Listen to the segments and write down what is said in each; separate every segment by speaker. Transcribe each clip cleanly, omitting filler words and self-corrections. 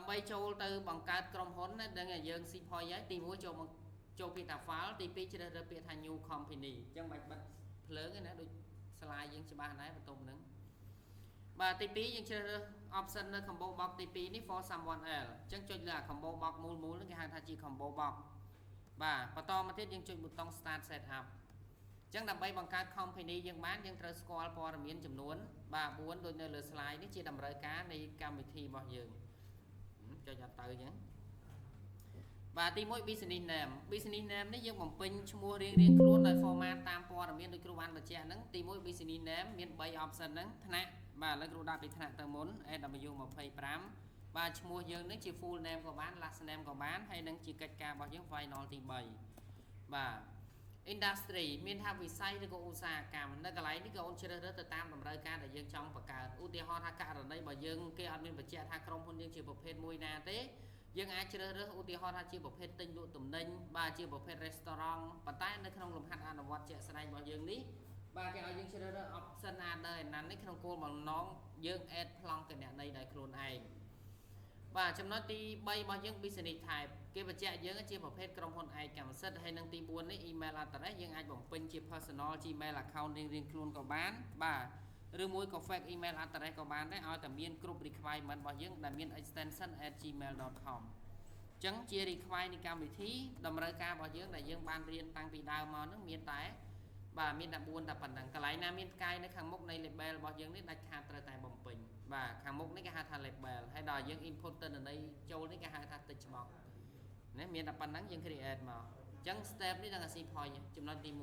Speaker 1: ដើម្បីចូលទៅបង្កើតក្រុមហ៊ុនណាដឹងតែយើងស៊ីផុយហើយទី1ចូលពាក្យថា file ទី2ជ្រើសរើសពាក្យថា new company អញ្ចឹងមិនបាច់បិទភ្លើងទេណាដូច slide យើងច្បាស់ដែរបន្ទុំហ្នឹងបាទទី2យើងជ្រើសរើស option នៅ combo box ទី2នេះ for someone else អញ្ចឹងចុចលើអា combo box មូលហ្នឹងគេហៅថាជា combo box បាទបន្តមកទៀតយើងចុចប៊ូតុង start setup អញ្ចឹងដើម្បីបង្កើត company យើងបានយើងត្រូវស្គាល់ព័ត៌មានចំនួនបាទ4ដូចនៅលើ slide នេះជាតម្រូវការនៃកម្មវិធីរបស់យើងចុចអត់ទៅអញ្ចឹងបាទទី1 business name នេះយើងបំពេញឈ្មោះរៀងខ្លួនដោយ format តាមព័ត៌មានដូចគ្រូបានបញ្ជាក់ហ្នឹងទី1 business name មាន3 option ហ្នឹងថ្នាក់បាទឥឡូវគ្រូដាក់ពីថ្នាក់ទៅមុន AW25 បាទឈ្មោះយើងនេះជា full name ក៏បាន last name ក៏បានហើយនឹងជាកិច្ចការរបស់យើង final ទី3បាទ industry មានថាវិស័យឬក៏ឧស្សាហកម្មនៅកន្លែងនេះក៏អូនជ្រើសរើសទៅតាមតម្រូវការដែលយើងចង់បង្កើតឧទាហរណ៍ថាករណីបើយើងគេអត់មានបញ្ជាក់ថាក្រុមហ៊ុនយើងជាប្រភេទមួយណាទេយើងអាចជ្រើសរើសឧទាហរណ៍ថាជាប្រភេទទិញលក់ទំនិញបាទជាប្រភេទ restaurant ប៉ុន្តែនៅក្នុងលំហាត់អនុវត្តជាក់ស្ដែងរបស់យើងនេះបាទគេឲ្យយើងជ្រើសរើស option other ឯណានេះក្នុងគោលបំណងយើង add ប្លង់គណនីដោយខ្លួនឯងបាទចំណុចទី3របស់យើង business type គេបញ្ជាក់យើងជាប្រភេទក្រុមហ៊ុនឯកកម្មសិទ្ធិហើយនឹងទី4នេះ email address យើងអាចបំពេញជា personal gmail account រៀងខ្លួនក៏បានបាទឬមួយក៏ fake email address ក៏បានដែរឲ្យតែមានគ្រប់ requirement របស់យើងដែលមាន extension @gmail.com អញ្ចឹងជា require នៃកម្មវិធីតម្រូវការរបស់យើងដែលយើងបានរៀនតាំងពីដើមមកហ្នឹងមានតែបាទមានតែ4តែប៉ុណ្ណឹងកន្លែងណាមានផ្កាយនៅខាងមុខនៃ label របស់យើងនេះដាច់ខាតត្រូវតែបំពេញបាទខាងមុខនេះគេហៅថា label ហើយដល់យើង input ទៅន័យចូលនេះគេហៅថា text box ណាមានតែប៉ុណ្ណឹងយើង create មកអញ្ចឹង step នេះដល់ C point ចំណុចទី1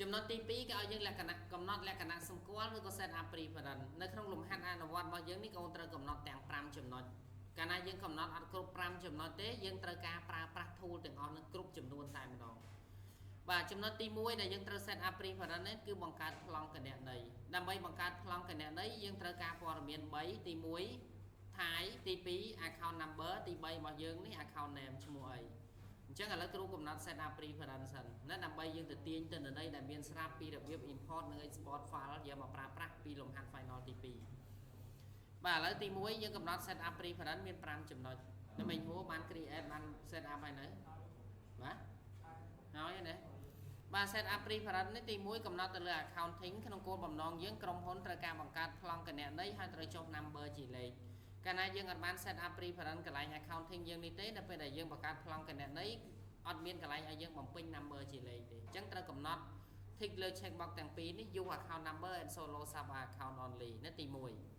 Speaker 1: ចំណុចទី2គេឲ្យយើងលក្ខណៈកំណត់លក្ខណៈសម្គាល់ឬក៏ set up preference នៅក្នុងលំហាត់អនុវត្តរបស់យើងនេះក៏ត្រូវកំណត់ទាំង5ចំណុចកាលណាយើងកំណត់អត់គ្រប់5ចំណុចទេយើងត្រូវការប្រើប្រាស់ tool ទាំងអស់នឹងគ្រប់ចំនួនតែម្ដងបាទចំណុចទី1ដែលយើងត្រូវ set up preference នេះគឺបង្កើតប្លង់គណនីដើម្បីបង្កើតប្លង់គណនីយើងត្រូវការព័ត៌មាន3ទី1ថៃទី2 account number ទី3របស់យើងនេះ account name ឈ្មោះអីអញ្ចឹងឥឡូវគ្រូកំណត់ set up preference សិនណាដើម្បីយើងទៅទាញទិន្នន័យដែលមានស្រាប់ពីរបៀប import និង export file យកមកប្រើប្រាស់ពីលំហាត់ final ទី2បាទឥឡូវទី1យើងកំណត់ set up preference មាន5ចំណុចដើម្បីហួរបាន create បាន set up ហើយនៅបាទហើយណាបាទ set up preference នេះទី1កំណត់ទៅលើ accounting ក្នុងគោលបំណងយើងក្រុមហ៊ុនត្រូវការបង្កើតប្លង់គណនីហើយត្រូវចុះ number ជាលេខកាលណាយើងអត់បាន set up preference កន្លែង accounting យើងនេះទេដល់ពេលដែលយើងបង្កើតប្លង់គណនីអត់មានកន្លែងឲ្យយើងបំពេញ number ជាលេខទេអញ្ចឹងត្រូវកំណត់ tick លើ check box ទាំងពីរនេះ use account number and solo sub account only នេះទី1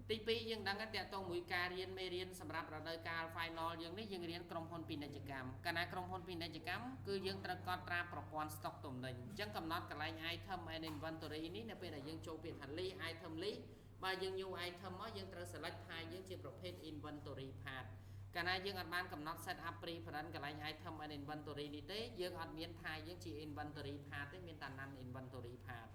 Speaker 1: ទី2យើងដឹងថាតើតោមួយការរៀនមេរៀនសម្រាប់រដូវកាល final យើងនេះយើងរៀនក្រុមហ៊ុនពាណិជ្ជកម្មកាលណាក្រុមហ៊ុនពាណិជ្ជកម្មគឺយើងត្រូវកត់ត្រាប្រព័ន្ធ stock ទំនិញអញ្ចឹងកំណត់កន្លែង item and inventory នេះនៅពេលដែលយើងចូលពាក្យថា list item list បើយើង new item មកយើងត្រូវ select ថាយើងជាប្រភេទ inventory part កាលណាយើងអត់បានកំណត់ set up preference កន្លែង item and inventory នេះទេយើងអត់មានថាយើងជា inventory part ទេមានតែ non inventory part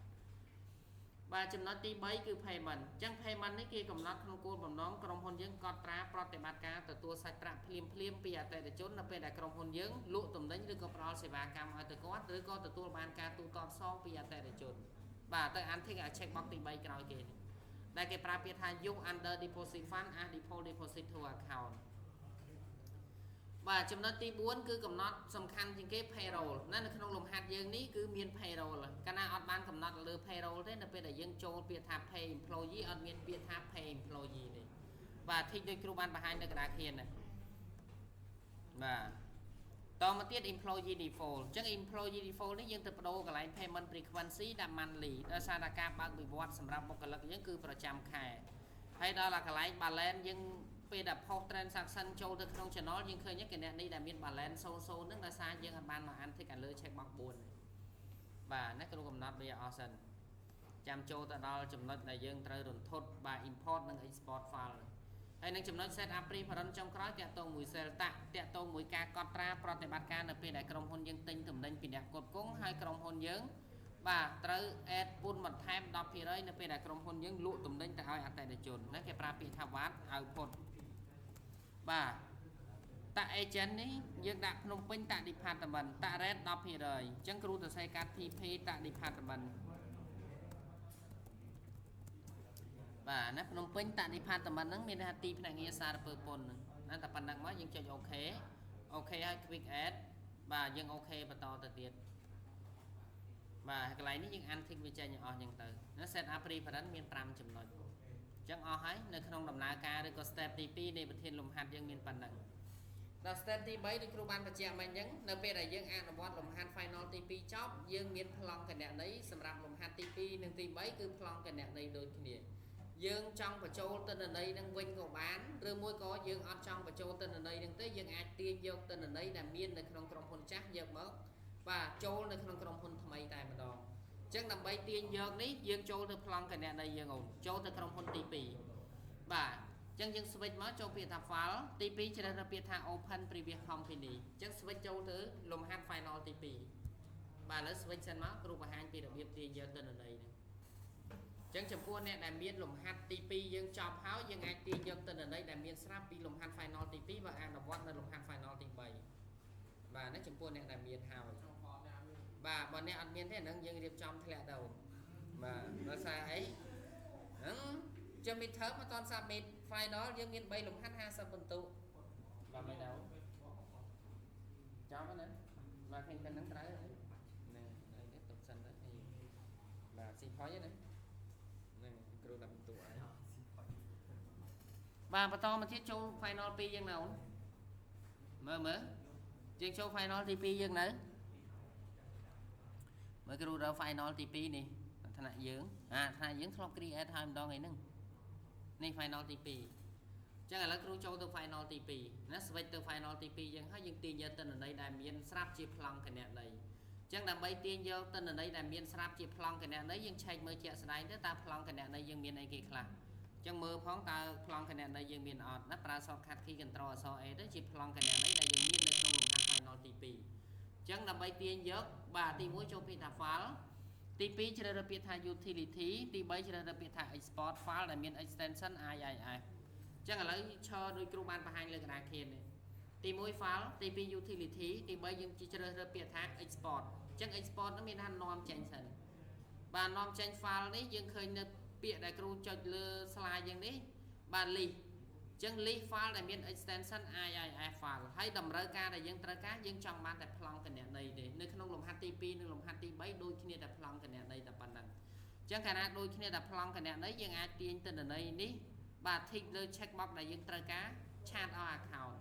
Speaker 1: បាទចំណុចទី3គឺ payment អញ្ចឹង payment នេះគេកំណត់ក្នុងគោលបំណងក្រុមហ៊ុនយើងកត់ត្រាប្រតិបត្តិការទទួលសាច់ប្រាក់ភ្លាមពីអតិថិជននៅពេលដែលក្រុមហ៊ុនយើងលក់ទំនិញឬក៏ផ្ដល់សេវាកម្មឲ្យទៅគាត់ឬក៏ទទួលបានការទូទាត់សងពីអតិថិជនបាទទៅ untick អា check box ទី3ក្រោយគេនេះដែលគេប្រើពាក្យថា use under deposit fund as deposit to account បាទចំណុចទី4គឺកំណត់សំខាន់ជាងគេ payroll ណានៅក្នុងលំហាត់យើងនេះគឺមាន payroll កាលណាអត់បានកំណត់លើ payroll ទេនៅពេលដែលយើងចូលពាក្យថា pay employee អត់មានពាក្យថា pay employee ទេបាទធីកដូចគ្រូបានបង្ហាញនៅក្តារខៀនណាបាទតមកទៀត employee default អញ្ចឹង employee default នេះយើងទៅបដូរកន្លែង payment frequency ដាក់ monthly ដោយសារតែការបើកវិវត្តសម្រាប់បុគ្គលិកយើងគឺប្រចាំខែហើយដល់កន្លែង balance យើងពេលដែល post transaction ចូលទៅក្នុង channel យើងឃើញគណនីដែលមាន balance 00ហ្នឹងដោយសារយើងអត់បានមក untick លើ check box 4បាទណាគ្រូកំណត់វាអស់សិនចាំចូលទៅដល់ចំណុចដែលយើងត្រូវរន្ធត់បាទ import និង export file ហើយនឹងចំណុច set up preference ចុងក្រោយតាក់ទងមួយ sales tax តាក់ទងមួយការកត់ត្រាប្រតិបត្តិការនៅពេលដែលក្រុមហ៊ុនយើងទិញទំនិញពីអ្នកផ្គត់ផ្គង់ហើយក្រុមហ៊ុនយើងបាទត្រូវ add ពន្ធបន្ថែម 10% នៅពេលដែលក្រុមហ៊ុនយើងលក់ទំនិញទៅឲ្យអតិថិជនណាគេប្រើពាក្យថា VAT output បាទតាក់ agent នេះយើងដាក់ភ្នំពេញតាក់ department តាក់ rate 10% អញ្ចឹងគ្រូសរសេរកាត់ TP តាក់ department បាទណាភ្នំពេញតានិផាតតែមិនហ្នឹងមានថាទីភ្នាក់ងារសារពើពុនណាតែប៉ុណ្ណឹងមកយើងចុចអូខេអូខេហើយ quick add បាទយើងអូខេបន្តទៅទៀតបាទកន្លែងនេះយើងអាន tick វាចេញអស់អញ្ចឹងទៅណា set up reference មាន5ចំណុចអញ្ចឹងអស់ហើយនៅក្នុងដំណើរការឬក៏ step ទី2នៃវិធានលំហាត់យើងមានប៉ុណ្ណឹងដល់ step ទី3ដូចគ្រូបានបញ្ជាក់មិញអញ្ចឹងនៅពេលដែលយើងអនុវត្តលំហាត់ final ទី2ចប់យើងមានប្លង់គណនេយ្យសម្រាប់លំហាត់ទី2និងទី3គឺប្លង់គណនេយ្យដូចគ្នាយើងចង់បញ្ចូលទិន្នន័យនឹងវិញក៏បានឬមួយក៏យើងអត់ចង់បញ្ចូលទិន្នន័យនឹងទេយើងអាចទាញយកទិន្នន័យដែលមាននៅក្នុងក្រុមហ៊ុនចាស់យកមកបាទចូលនៅក្នុងក្រុមហ៊ុនថ្មីតែម្ដងអញ្ចឹងដើម្បីទាញយកនេះយើងចូលទៅប្លង់គណនេយ្យយើងអូនចូលទៅក្រុមហ៊ុនទី2បាទអញ្ចឹងយើង switch មកចូលពាក្យថា file ទី2ជ្រើសរើសពាក្យថា open previous company អញ្ចឹង switch ចូលទៅលំហាត់ final ទី2បាទឥឡូវ switch សិនមកគ្រូបង្ហាញពីរបៀបទាញយកទិន្នន័យហ្នឹងអញ្ចឹងចំពោះអ្នកដែលមានលំហាត់ទី2យើងចប់ហើយយើងអាចទាញយកទិន្នន័យដែលមានស្រាប់ពីលំហាត់ final ទី2មកអនុវត្តនៅលំហាត់ final ទី3បាទនេះចំពោះអ្នកដែលមានហើយបាទបើអ្នកអត់មានទេអានឹងយើងរៀបចំធ្លាក់ទៅបាទដោយសារអីហ្នឹងចាំ midterm មិនតាន់ submit final យើងមាន3លំហាត់50បន្ទុកបាទមិនđâuចាំណាបាទឃើញតែនឹងត្រូវហ្នឹងនេះទុកសិនទៅបាទស៊ីផុយហ្នឹងហ្នឹងគ្រូដាក់បន្ទុកហើយបាទបន្តមកទៀតចូល final 2យើងនៅមើលយើងចូល final ទី2យើងនៅមើលគ្រូដល់ final ទី2នេះថ្នាក់យើងថ្នាក់យើងធ្លាប់ create ហើយម្ដងឯហ្នឹងនេះ final ទី2អញ្ចឹងឥឡូវគ្រូចូលទៅ final ទី2ណា switch ទៅ final ទី2យើងហើយយើងទាញយកទិន្នន័យដែលមានស្រាប់ជាប្លង់គណនេយ្យអញ្ចឹងដើម្បីទាញយកទិន្នន័យដែលមានស្រាប់ជាប្លង់គណនេយ្យយើងឆែកមើលជាក់ស្ដែងទៅតើប្លង់គណនេយ្យយើងមានអីគេខ្លះអញ្ចឹងមើលផងតើប្លង់គណនេយ្យយើងមានអត់ណាប្រើ shortcut key control អក្សរ A ទៅជាប្លង់គណនេយ្យដែលយើងមាននៅក្នុងលំហាត់ final ទី2អញ្ចឹងដើម្បីទាញយកបាទទី1ចូលពាក្យថា file ទី2ជ្រើសរើសពាក្យថា utility ទី3ជ្រើសរើសពាក្យថា export file ដែលមាន extension IIF អញ្ចឹងឥឡូវឈរដូចគ្រូបានបង្ហាញលើក្តារខៀននេះទី1 file ទី2 utility ទី3យើងជ្រើសរើសពាក្យថា export អញ្ចឹង export នោះមានថានាំចេញសិនបាទនាំចេញ file នេះយើងឃើញនៅពាក្យដែលគ្រូចុចលើ slide យ៉ាងនេះបាទ list អញ្ចឹង list file ដែលមាន extension IIF file ហើយតម្រូវការដែលយើងត្រូវការយើងចង់បានតែប្លង់គណនេយ្យទេនៅក្នុងលំហាត់ទី2និងលំហាត់ទី3ដូចគ្នាតែប្លង់គណនេយ្យតែប៉ុណ្ណឹងអញ្ចឹងកាលណាដូចគ្នាតែប្លង់គណនេយ្យយើងអាចទាញទិន្នន័យនេះបាទ tick លើ check box ដែលយើងត្រូវការឆាតឲ្យ account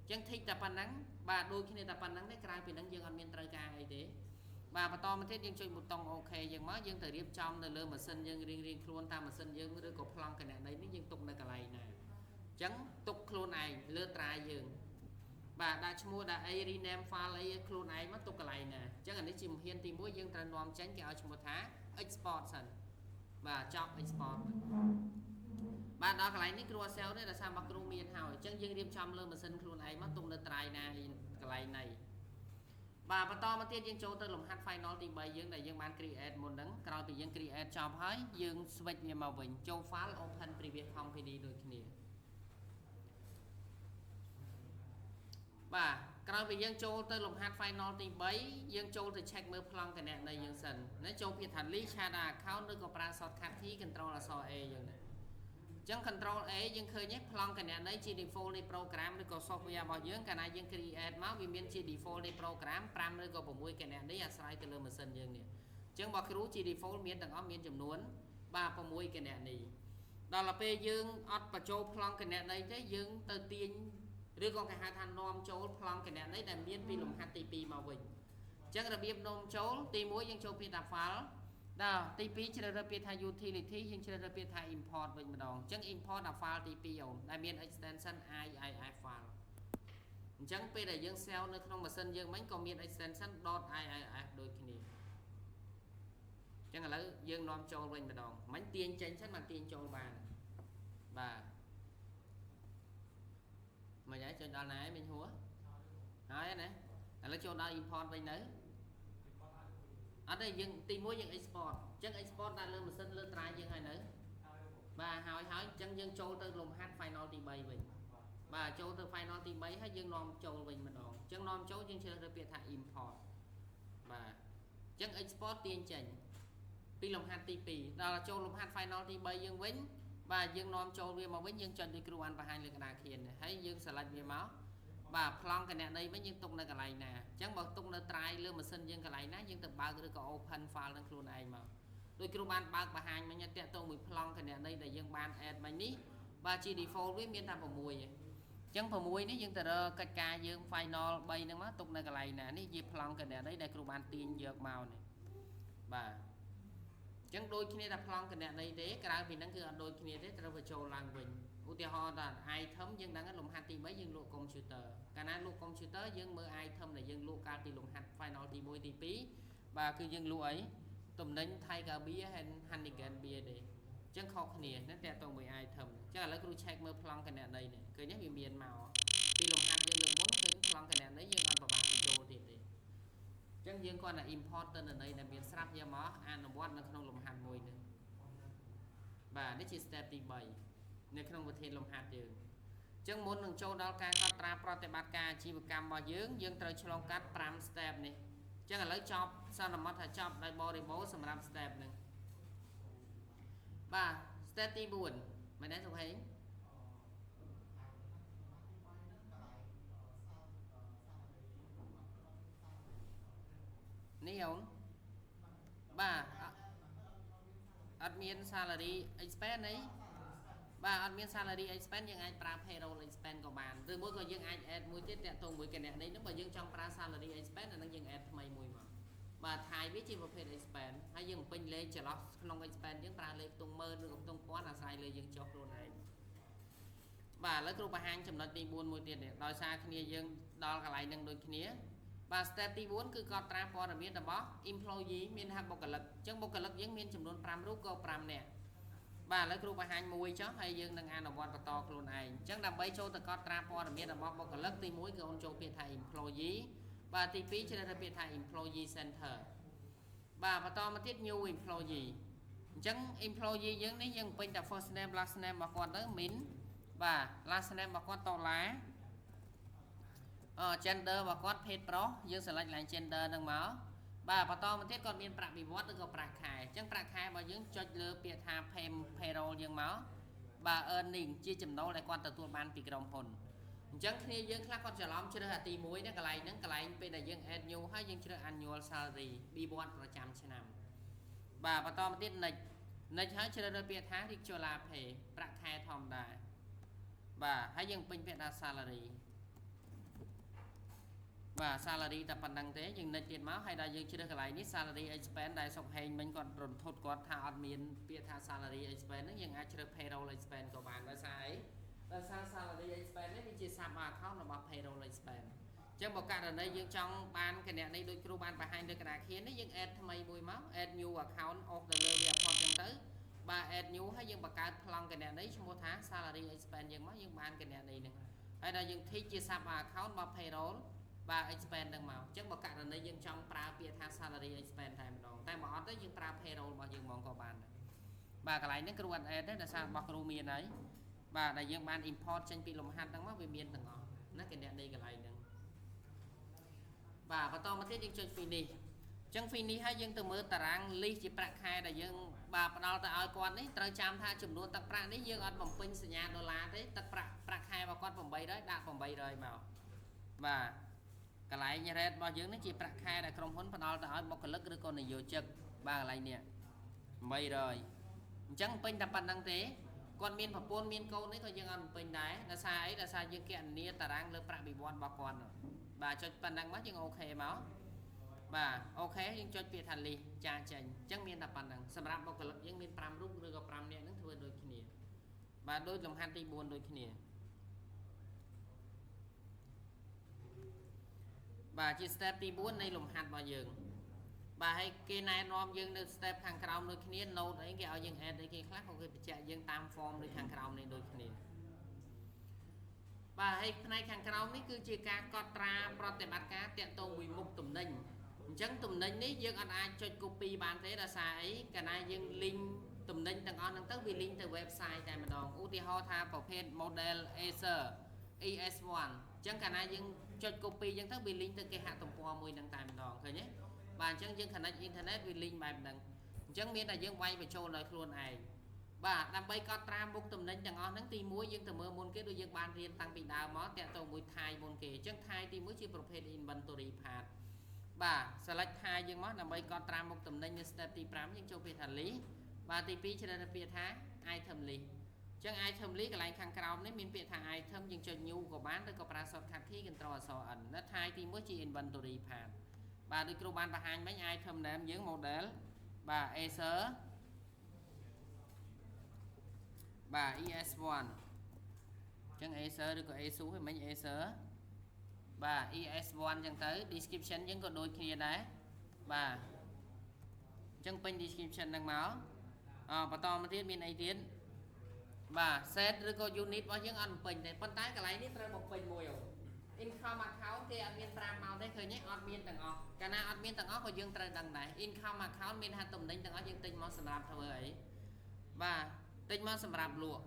Speaker 1: អញ្ចឹង tick តែប៉ុណ្ណឹងបាទដូចគ្នាតែប៉ុណ្ណឹងទេក្រៅពីហ្នឹងយើងអត់មានត្រូវការអីទេបាទបន្តមកទៀតយើងចុចប៊ូតុង OK យើងមកយើងទៅរៀបចំនៅលើម៉ាស៊ីនយើងរៀងៗខ្លួនតាមម៉ាស៊ីនយើងឬក៏ប្លង់គណនេយ្យនេះយើងទុកនៅកន្លែងណាអញ្ចឹងទុកខ្លួនឯងលើត្រាយយើងបាទដាក់ឈ្មោះដាក់អី rename file អីខ្លួនឯងមកទុកកន្លែងណាអញ្ចឹងអានេះជាជំហានទី1យើងត្រូវនាំចេញគេឲ្យឈ្មោះថា export សិនបាទចប់ export បាទដល់កន្លែងនេះគ្រូអត់សែលទេដោយសារមកគ្រូមានហើយអញ្ចឹងយើងរៀបចំលើម៉ាស៊ីនខ្លួនឯងមកទុកនៅត្រាយណាកន្លែងណីបាទបន្តមកទៀតយើងចូលទៅលំហាត់ final ទី3យើងដែលយើងបាន create មុនហ្នឹងក្រោយពីយើង create ចប់ហើយយើង switch វាមកវិញចូល file open previous company ដូចគ្នាបាទក្រោយពីយើងចូលទៅលំហាត់ final ទី3យើងចូលទៅ check មើលប្លង់គណនេយ្យយើងសិនណាចូលពាក្យថា list shadow account ឬក៏ប្រើ shortcut key control អក្សរ A យើងណាអញ្ចឹង control A យើងឃើញទេប្លង់គណនេយ្យជា default នៃ program ឬក៏ software របស់យើងកាលណាយើង create មកវាមានជា default នៃ program 5ឬក៏6គណនេយ្យអាស្រ័យទៅលើម៉ាស៊ីនយើងនេះអញ្ចឹងបើគ្រូជា default មានទាំងអស់មានចំនួនបាទ6គណនេយ្យដល់ពេលយើងអត់បញ្ចូលប្លង់គណនេយ្យទេយើងទៅទាញឬក៏គេហៅថានាំចូលប្លង់គណនេយ្យដែលមានពីលំហាត់ទី2មកវិញអញ្ចឹងរបៀបនាំចូលទី1យើងចូលពាក្យថា file ដល់ទី2ជ្រើសរើសពាក្យថា utility យើងជ្រើសរើសពាក្យថា import វិញម្ដងអញ្ចឹង import ដល់ file ទី2អូនដែលមាន extension IIF file អញ្ចឹងពេលដែលយើង save នៅក្នុងម៉ាស៊ីនយើងមិញក៏មាន extension .iif ដូចគ្នាអញ្ចឹងឥឡូវយើងនាំចូលវិញម្ដងមិញទាញចេញសិនមកទាញចូលបានបាទមិនហើយចុចដល់ណាឯងមិញហួរហើយណាឥឡូវចូលដល់ import វិញនៅអត់ទេយើងទី1យើង export អញ្ចឹង export ដល់លើម៉ាស៊ីនលើត្រាយយើងហើយនៅបាទហើយអញ្ចឹងយើងចូលទៅលំហាត់ final ទី3វិញបាទចូលទៅ final ទី3ហើយយើងនាំចូលវិញម្ដងអញ្ចឹងនាំចូលយើងជ្រើសរើសពាក្យថា import បាទអញ្ចឹង export ទាញចេញពីលំហាត់ទី2ដល់ចូលលំហាត់ final ទី3យើងវិញ bà dương nom châu về mà với dương chân đi kêu ăn và hai lần đà khiển hay dương xả lạnh về máu bà plong cái này đây mấy dương tung nơi cái này nè chẳng bảo tung nơi trai lương mà xin dương cái này ná dương tập bao cái có open file lên luôn này mà đôi kêu ban bao và hai mấy nhà tẹt tôi mình plong cái này đây là dương ban add mấy ní bà chỉ default với miền tam vào mùi chẳng vào mùi ní dương từ cái ca dương final bay nữa má tung nơi cái này nè ní dương plong cái này đấy đây kêu ban tiền dược màu này bà chẳng đôi khi này plong cái này đấy cái vì nó cứ đôi khi này đấy tao phải trâu làng mình ưu tiên họ là ai thấm dân đang lùng hạt thì mấy dân lụa computer cái này lụa computer dân mơ ai thấm là dân lụa cao thì lùng hạt final thì môi thì phí và cứ dân lụa ấy tụm đến thay cả bia hay Heineken bia để chẳng khó khăn này nó tẹt toàn mười ai thấm chắc là lấy cái check mơ plong cái này đây này cứ nhắc bị miền màu thì lùng hạt dân lụa muốn cái plong cái này đấy dân ăn vào bạc control thì chẳng dương con là important ở đây là miền sáp như mó ăn nó bót nó không lồng hạt mùi nữa và đây chỉ step tí 7 nếu không có thể lồng hạt được chẳng muốn đừng châu đó ca có tra prote bát ca chi vực cam bao dương dương tới cho long cắt 5 step này chẳng là lấy chop sao là mất thà chop đây body bố xong 5 step này và step tí 4 mày đã thuộc thấy ní không bà admin salary expense ấy bà admin salary expense nhưng anh pra payroll expense của bạn từ mỗi người dân anh add mỗi tiết tẹt tùng với cái này đấy nếu mà dân trong pra salary expense là nó dân add mày mùi mà bà thay biết chi một pay expense hay dân pin lên chờ lo không expense những pra lên tung mơ được tung quá là saiเลยdân chọc luôn này bà lấy cô bà hang chấm nói đi buôn mỗi tiền để đòi xa khi dân đo cả lại nâng đôi khi và step tí 4 គឺគាត់ត្រាព័ត៌មានរបស់ employee មានថាបុគ្គលិកអញ្ចឹងបុគ្គលិកយើងមានចំនួន5រូបក៏5នាក់បាទឥឡូវគ្រូបង្ហាញមួយចុះហើយយើងនឹងអនុវត្តបន្តខ្លួនឯងអញ្ចឹងដើម្បីចូលទៅកត់ត្រាព័ត៌មានរបស់បុគ្គលិកទី1គឺអូនចូលពាក្យថា employee បាទទី2ជ្រើសរើសពាក្យថា employee center បាទបន្តមកទៀត new employee អញ្ចឹង employee យើងនេះយើងពេញតែ first name last name របស់គាត់ទៅ min បាទ last name របស់គាត់ដុល្លារgender របស់គាត់ page pro យើង select ឡើង gender ហ្នឹងមកបាទបន្តមកទៀតគាត់មានប្រាក់បៀវត្សឬក៏ប្រាក់ខែអញ្ចឹងប្រាក់ខែរបស់យើងចុចលើពាក្យថា payroll យើងមកបាទ earning ជាចំណូលដែលគាត់ទទួលបានពីក្រុមហ៊ុនអញ្ចឹងគ្នាយើងខ្លះគាត់ច្រឡំជ្រើសអាទី1ហ្នឹងកន្លែងហ្នឹងកន្លែងពេលដែលយើង add new ហើយយើងជ្រើស annual salary បៀវត្សប្រចាំឆ្នាំបាទបន្តមកទៀត next ហើយជ្រើសរើសពាក្យថា regular pay ប្រាក់ខែធម្មតាបាទហើយយើងពេញពាក្យថា salary បាទ salary តែប៉ុណ្្នឹងទេយើងនិចទៀតមកហើយដល់យើងជ្រើសកន្លែងនេះ salary expense ដែលសុកហេងមិញគាត់រន្ធត់គាត់ថាអត់មានពាក្យថា salary expense ហ្នឹងយើងអាចជ្រើស payroll expense ក៏បានដោយសារអីដោយសារ salary expense នេះវាជា sub account របស់ payroll expense អញ្ចឹងបើករណីយើងចង់បានគណនីដូចគ្រូបានបង្ហាញលើក្តារខៀននេះយើង add ថ្មីមួយមក add new account of the level report អញ្ចឹងទៅបាទ add new ហើយយើងបង្កើតប្លង់គណនីឈ្មោះថា salary expense យើងមកយើងបានគណនីហ្នឹងហើយដល់យើង tick ជា sub account របស់ payrollបាទ expense ហ្នឹងមកអញ្ចឹងបើករណីយើងចង់ប្រើពាក្យថា salary expense តែម្ដងតែបើអត់ទេយើងប្រើ payroll របស់យើងហ្មងក៏បានដែរបាទកន្លែងហ្នឹងគ្រូអត់ add ទេដោយសាររបស់គ្រូមានហើយបាទដែលយើងបាន import ចេញពីលំហាត់ហ្នឹងមកវាមានទាំងអស់ណាគណនីកន្លែងហ្នឹងបាទបន្តមកទៀតយើងចុច finish អញ្ចឹង finish ហើយយើងទៅមើលតារាង list ជាប្រាក់ខែដែលយើងបាទផ្ដល់ទៅឲ្យគាត់នេះត្រូវចាំថាចំនួនទឹកប្រាក់នេះយើងអត់បំពេញសញ្ញាដុល្លារទេទឹកប្រាក់ខែរបស់គាត់800ដាក់800មកបាទកន្លែង rate របស់យើងនេះជាប្រាក់ខែដែលក្រុមហ៊ុនផ្ដល់ទៅឲ្យបុគ្គលិកឬក៏និយោជិកបាទកន្លែងនេះ800អញ្ចឹងពេញតែប៉ុណ្្នឹងទេគាត់មានប្រពន្ធមានកូននេះក៏យើងអត់ពេញដែរដោយសារអីដោយសារយើងគណនាតារាងលើប្រាក់បៀវត្សរបស់គាត់បាទចុចប៉ុណ្្នឹងមកយើងអូខេមកបាទអូខេយើងចុចពាក្យថា list ចាចេញអញ្ចឹងមានតែប៉ុណ្្នឹងសម្រាប់បុគ្គលិកយើងមាន5រូបឬក៏5នាក់ហ្នឹងធ្វើដូចគ្នាបាទដូចលំហាត់ទី4ដូចគ្នាបាទជា step ទី4នៃលំហាត់របស់យើងបាទហើយគេណែនាំយើងនៅ step ខាងក្រោមដូចគ្នា note អីគេឲ្យយើង add អីគេខ្លះក៏គេបញ្ជាក់យើងតាម form ដូចខាងក្រោមនេះដូចគ្នាបាទហើយផ្នែកខាងក្រោមនេះគឺជាការកត់ត្រាប្រតិបត្តិការតាក់ទងមួយមុខទំនិញអញ្ចឹងទំនិញនេះយើងអត់អាចចុច copy បានទេដោយសារអីកាលណាយើង link ទំនិញទាំងអស់ហ្នឹងទៅវា link ទៅ website តែម្ដងឧទាហរណ៍ថាប្រភេទ model Acer ES1 អញ្ចឹងកាលណាយើងចុច copy អញ្ចឹងទៅវា link ទៅគេហទំព័រមួយហ្នឹងតែម្ដងឃើញទេបាទអញ្ចឹងយើង connect internet វា link បែបហ្នឹងអញ្ចឹងមានតែយើងវាយបញ្ចូលដោយខ្លួនឯង បាទដើម្បីកត់ត្រាមុខតំណែងទាំងអស់ហ្នឹងទី1យើងទៅមើលមុនគេដូចយើងបានរៀនតាំងពីដើមមកតាក់ទងមួយថៃមុនគេអញ្ចឹងថៃទី1ជាប្រភេទ inventory part បាទ select ថៃយើងមកដើម្បីកត់ត្រាមុខតំណែងនៅ step ទី5យើងចូលពាក្យថា list បាទទី2ជ្រើសរើសពាក្យថា item list អញ្ចឹង item list កន្លែងខាងក្រោមនេះមានពាក្យថា item យើងចុច new ក៏បានឬក៏ប្រើ shortcut key Ctrl អក្សរ N នៅថៃទី1ជា inventory part បាទដូចគ្រូបានបង្ហាញមិញ item name យើង model បាទ Acer បាទ ES1 អញ្ចឹង Acer ឬក៏ Asus ហ្នឹងមិញ Acer បាទ ES1 អញ្ចឹងទៅ description យើងក៏ដូចគ្នាដែរបាទអញ្ចឹងពេញ description ហ្នឹងមកបន្តមកទៀតមានអីទៀតបាទ set ឬក៏ unit របស់យើងអត់ពេញទេប៉ុន្តែកន្លែងនេះត្រូវបំពេញមួយ income account គេអត់មាន5មកទេឃើញទេអត់មានទាំងអស់កាលណាអត់មានទាំងអស់ក៏យើងត្រូវដឹងដែរ income account មានថាតំណែងទាំងអស់យើងទិញមកសម្រាប់ធ្វើអីបាទទិញមកសម្រាប់លក់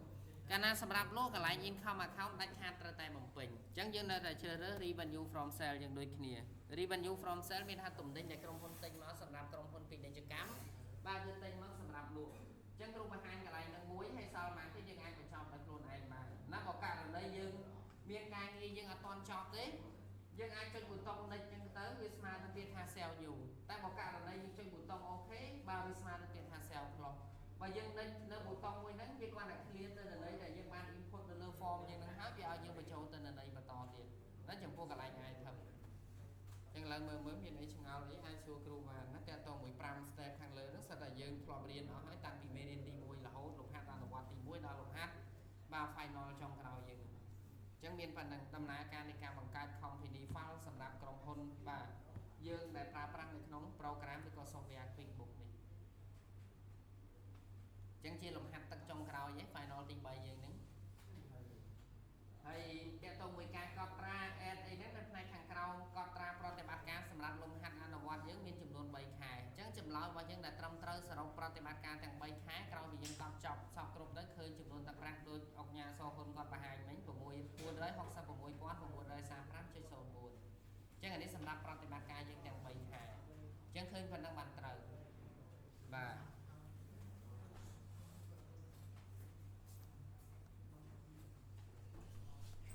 Speaker 1: កាលណាសម្រាប់លក់កន្លែង income account ដាច់ខាតត្រូវតែបំពេញអញ្ចឹងយើងនៅតែជ្រើសរើស revenue from sale យ៉ាងដូចគ្នា revenue from sale មានថាតំណែងដែលក្រុមហ៊ុនទិញមកសម្រាប់ក្រុមហ៊ុនពាណិជ្ជកម្មបាទយើងទិញមកសម្រាប់លក់អញ្ចឹងគ្រូបង្ហាញកន្លែងហ្នឹងមួយហើយសល់មកទៀតយើងអាចបញ្ចប់ដោយខ្លួនឯងបានណាបើករណីយើងមានការងារយើងអត់ទាន់ចប់ទេយើងអាចចុចប៊ូតុង next ចឹងទៅវាស្មើនឹងពាក្យថា sell new តែបើករណីយើងចុចប៊ូតុង OK បាទវាស្មើនឹងពាក្យថា sell plus បើយើងនៅប៊ូតុងមួយហ្នឹងវាគាត់តែ clear ទៅន័យដែលយើងបាន input ទៅលើ form យើងហ្នឹងហើយវាឲ្យយើងបញ្ចូលទៅន័យបន្តទៀតណាចំពោះកន្លែង item ចឹងឡើងមើលមានអីឆ្ងល់អីអាចសួរគ្រូបានណាតើតមួយ5 step ខាងលើហ្នឹងសិតតែយើងធ្លាប់រៀនអស់ហើយតាំងពីមេរៀនទី1រហូតលំហាត់អនុវត្តទី1ដល់លំហាត់បាទ final ចុងក្រោយយើងអញ្ចឹងមានប៉ុណ្ណឹងដំណើរការនៃការបង្កើត company file សម្រាប់ក្រុមហ៊ុនបាទយើងដែលប្រើប្រាស់នៅក្នុង program ឬក៏ software QuickBooks នេះអញ្ចឹងជាលំហាត់ទឹកចុងក្រោយឯ final ទី3យើងហ្នឹងហើយតើតើមួយការកត់ត្រា add អីហ្នឹងនៅផ្នែកខាងក្រោមកត់ត្រាប្រតិបត្តិការសម្រាប់លំហាត់អនុវត្តយើងមានចំនួន3ខែអញ្ចឹងចម្លើយរបស់យើងដែលត្រឹមត្រូវសរុបប្រតិបត្តិការទាំង3ខែក្រោយពីយើងកត់ចប់សពគ្រប់ទៅឃើញចំនួនទឹកប្រាក់ដូចអុកញ៉ាសហ៊ុនគាត់បង្ហាញមិញ666,935.04 អញ្ចឹងអានេះសម្រាប់ប្រតិបត្តិការយើងទាំង3ខែអញ្ចឹងឃើញប៉ុណ្ណឹងបាន